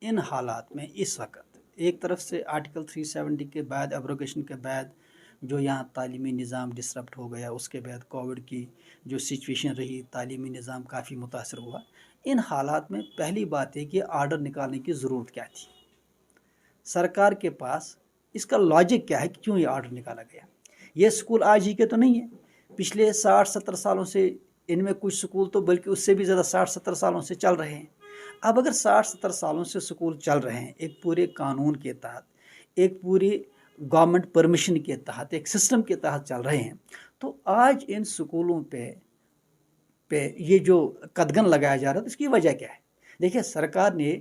इन हालात में इस वक्त एक तरफ से आर्टिकल 370 के बाद, एब्रोगेशन के बाद जो यहाँ तालीमी निज़ाम डिसरप्ट हो गया, उसके बाद कोविड की जो सिचुएशन रही, तालीमी निज़ाम काफ़ी मुतासर हुआ। इन हालात में पहली बात है कि आर्डर निकालने की ज़रूरत क्या थी, सरकार के पास इसका लॉजिक क्या है कि क्यों ये आर्डर निकाला गया। ये स्कूल आज ही के तो नहीं है, पिछले 60-70 सालों से इनमें कुछ स्कूल तो बल्कि उससे भी ज़्यादा 60-70 सालों से चल रहे हैं। अब अगर 60-70 सालों से स्कूल चल रहे हैं एक पूरे कानून के तहत, एक पूरी गवर्नमेंट परमिशन के तहत, एक सिस्टम के तहत चल रहे हैं, तो आज इन स्कूलों पे ये जो कदगन लगाया जा रहा है, इसकी वजह क्या है। देखिए, सरकार ने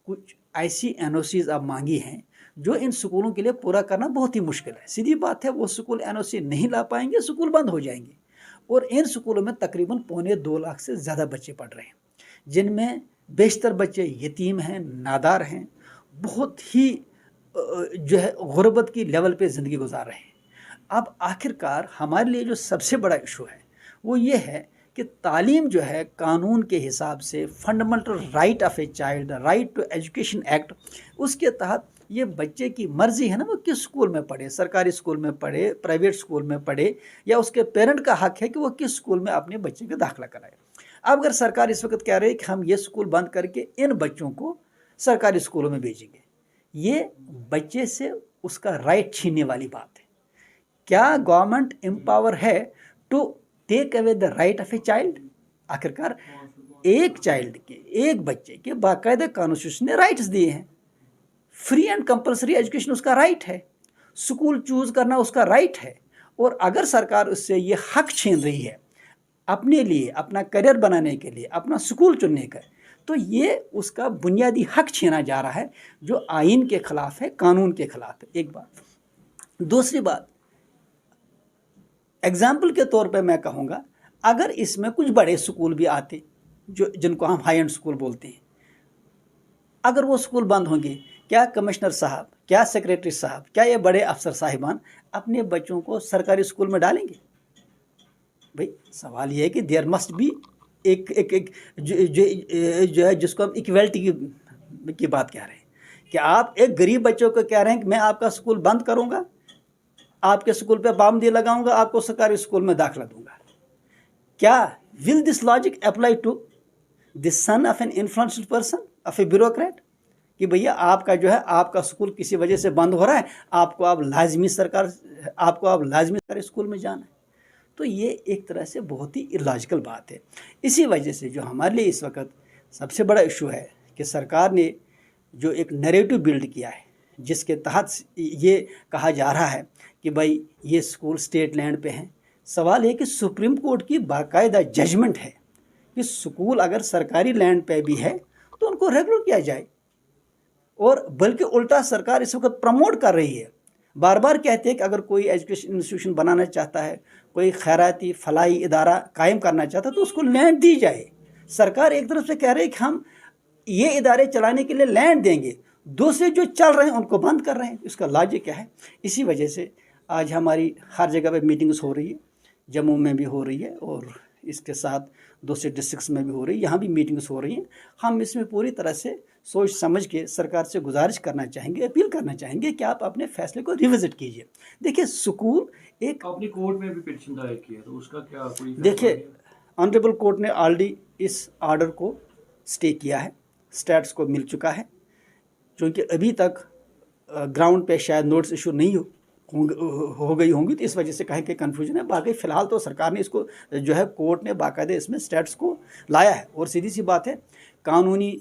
कुछ ऐसी NOCs अब मांगी हैं जो इन स्कूलों के लिए पूरा करना बहुत ही मुश्किल है। सीधी बात है, वो स्कूल NOC नहीं ला पाएंगे, स्कूल बंद हो जाएंगे। और इन स्कूलों में तकरीबन 1.25 लाख से ज़्यादा बच्चे पढ़ रहे हैं, जिनमें बेशतर बच्चे यतीम हैं, नादार हैं, बहुत ही जो है गुर्बत की लेवल पे ज़िंदगी गुजार रहे हैं। अब आखिरकार हमारे लिए जो सबसे बड़ा इशू है वो ये है कि तालीम जो है कानून के हिसाब से fundamental right of a child, right to education act, उसके तहत ये बच्चे की मर्ज़ी है ना वो किस स्कूल में पढ़े, सरकारी स्कूल में पढ़े, प्राइवेट स्कूल में पढ़े, या उसके पेरेंट का हक है कि वो किस स्कूल में अपने बच्चे का दाखिला कराए। अब अगर सरकार इस वक्त कह रही है कि हम ये स्कूल बंद करके इन बच्चों को सरकारी स्कूलों में भेजेंगे, ये बच्चे से उसका राइट छीनने वाली बात है। क्या गवर्नमेंट एम्पावर है to take away the right of a child? आखिरकार एक चाइल्ड के, एक बच्चे के बाकायदा कॉन्स्टिट्यूशन ने राइट्स दिए हैं। फ्री एंड कंपलसरी एजुकेशन उसका राइट है, स्कूल चूज करना उसका राइट है। और अगर सरकार उससे ये हक छीन रही है अपने लिए, अपना करियर बनाने के लिए, अपना स्कूल चुनने का, तो ये उसका बुनियादी हक छीना जा रहा है जो आइन के खिलाफ है, कानून के खिलाफ है। एक बात। दूसरी बात, एग्जाम्पल के तौर पे मैं कहूँगा, अगर इसमें कुछ बड़े स्कूल भी आते जो जिनको हम हाई एंड स्कूल बोलते हैं, अगर वो स्कूल बंद होंगे, क्या कमिश्नर साहब, क्या सेक्रेटरी साहब, क्या ये बड़े अफसर साहिबान अपने बच्चों को सरकारी स्कूल में डालेंगे? भाई सवाल ये है कि देयर मस्ट बी एक जो है जिसको हम इक्वलिटी की बात कह रहे हैं, कि आप एक गरीब बच्चों को कह रहे हैं कि मैं आपका स्कूल बंद करूंगा, आपके स्कूल पे पाबंदी लगाऊंगा, आपको सरकारी स्कूल में दाखिला दूंगा। क्या will this logic apply to the son of an influential person, of a bureaucrat, कि भैया आपका जो है आपका स्कूल किसी वजह से बंद हो रहा है, आपको अब लाजमी सरकारी स्कूल में जाना है। तो ये एक तरह से बहुत ही इलॉजिकल बात है। इसी वजह से जो हमारे लिए इस वक्त सबसे बड़ा इशू है कि सरकार ने जो एक नैरेटिव बिल्ड किया है, जिसके तहत ये कहा जा रहा है कि भाई ये स्कूल स्टेट लैंड पे हैं। सवाल है कि सुप्रीम कोर्ट की बाकायदा जजमेंट है कि स्कूल अगर सरकारी लैंड पे भी है तो उनको रेगुलर किया जाए, और बल्कि उल्टा सरकार इस वक्त प्रमोट कर रही है। बार बार कहते हैं कि अगर कोई एजुकेशन इंस्टीट्यूशन बनाना चाहता है, कोई खैराती फलाई इदारा कायम करना चाहता है, तो उसको लैंड दी जाए। सरकार एक तरफ से कह रही है कि हम ये इदारे चलाने के लिए लैंड देंगे, दूसरे जो चल रहे हैं उनको बंद कर रहे हैं। इसका लॉजिक क्या है? इसी वजह से आज हमारी हर जगह पे मीटिंग्स हो रही है, जम्मू में भी हो रही है और इसके साथ दूसरे डिस्ट्रिक्ट्स में भी हो रही है, यहाँ भी मीटिंग्स हो रही हैं। हम इसमें पूरी तरह से सोच समझ के सरकार से गुजारिश करना चाहेंगे, अपील करना चाहेंगे कि आप अपने फैसले को रिविजिट कीजिए। देखिए, स्कूल एक अपनी कोर्ट में भी पिटीशन दायर किया, तो उसका क्या कोई? देखिए, ऑनरेबल कोर्ट ने ऑलरेडी इस ऑर्डर को स्टे किया है, स्टेट्स को मिल चुका है, क्योंकि अभी तक ग्राउंड पे शायद नोटिस इशू नहीं हो गई होंगी, तो इस वजह से कहें कि कन्फ्यूजन है। बाकी फ़िलहाल तो सरकार ने इसको जो है, कोर्ट ने बाकायदे इसमें स्टेट्स को लाया है। और सीधी सी बात है, कानूनी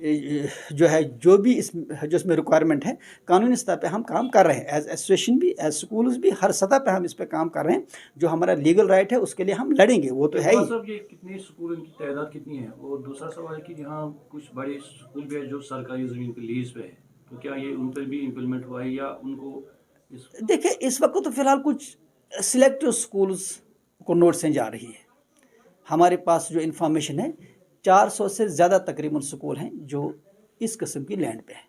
जो है जो भी इसमें रिक्वायरमेंट है, कानूनी सतह पे हम काम कर रहे हैं। एज एसोसिएशन भी, एज स्कूल्स भी, हर सतह पे हम इस पे काम कर रहे हैं। जो हमारा लीगल राइट है उसके लिए हम लड़ेंगे, वो तो है ही। सब ये कितने स्कूल, इनकी तादाद कितनी है? और दूसरा सवाल है कि यहाँ कुछ बड़े स्कूल भी है जो सरकारी ज़मीन पे लीज पे है, तो क्या ये उन पर भी इम्प्लीमेंट हुआ है या उनको? देखिए, इस वक्त तो फ़िलहाल कुछ सिलेक्टिव स्कूल्स को नोटिसें जा रही है। हमारे पास जो इन्फॉर्मेशन है, 400 से ज़्यादा तकरीबन स्कूल हैं जो इस किस्म की लैंड पे हैं,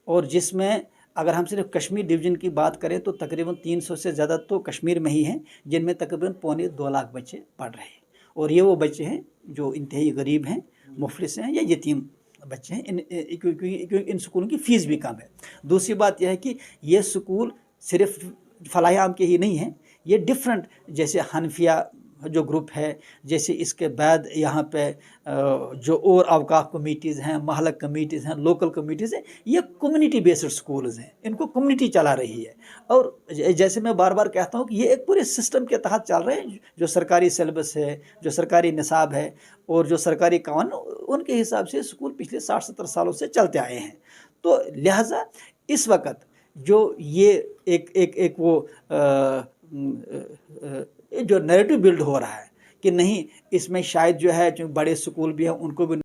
और जिसमें अगर हम सिर्फ कश्मीर डिवीज़न की बात करें तो तकरीबन 300 से ज़्यादा तो कश्मीर में ही हैं, जिनमें तकरीबन 2.25 लाख बच्चे पढ़ रहे हैं। और ये वो बच्चे हैं जो इंतहाई गरीब हैं, मुफलिस हैं या यतीम بچے ہیں کیونکہ ان اسکولوں کی فیس بھی کم ہے. دوسری بات یہ ہے کہ یہ اسکول صرف فلاح عام کے ہی نہیں ہیں، یہ ڈفرینٹ، جیسے حنفیہ جو گروپ ہے، جیسے اس کے بعد یہاں پہ جو اور اوقاف کمیٹیز ہیں، محلہ کمیٹیز ہیں، لوکل کمیٹیز ہیں، یہ کمیونٹی بیسڈ سکولز ہیں، ان کو کمیونٹی چلا رہی ہے. اور جیسے میں بار بار کہتا ہوں کہ یہ ایک پورے سسٹم کے تحت چل رہے ہیں، جو سرکاری سلیبس ہے، جو سرکاری نصاب ہے اور جو سرکاری قوانین، ان کے حساب سے اسکول پچھلے 60-70 سالوں سے چلتے آئے ہیں. تو لہٰذا اس وقت جو یہ ایک وہ جو نیریٹو بلڈ ہو رہا ہے کہ نہیں، اس میں شاید جو ہے جو بڑے اسکول بھی ہیں ان کو بھی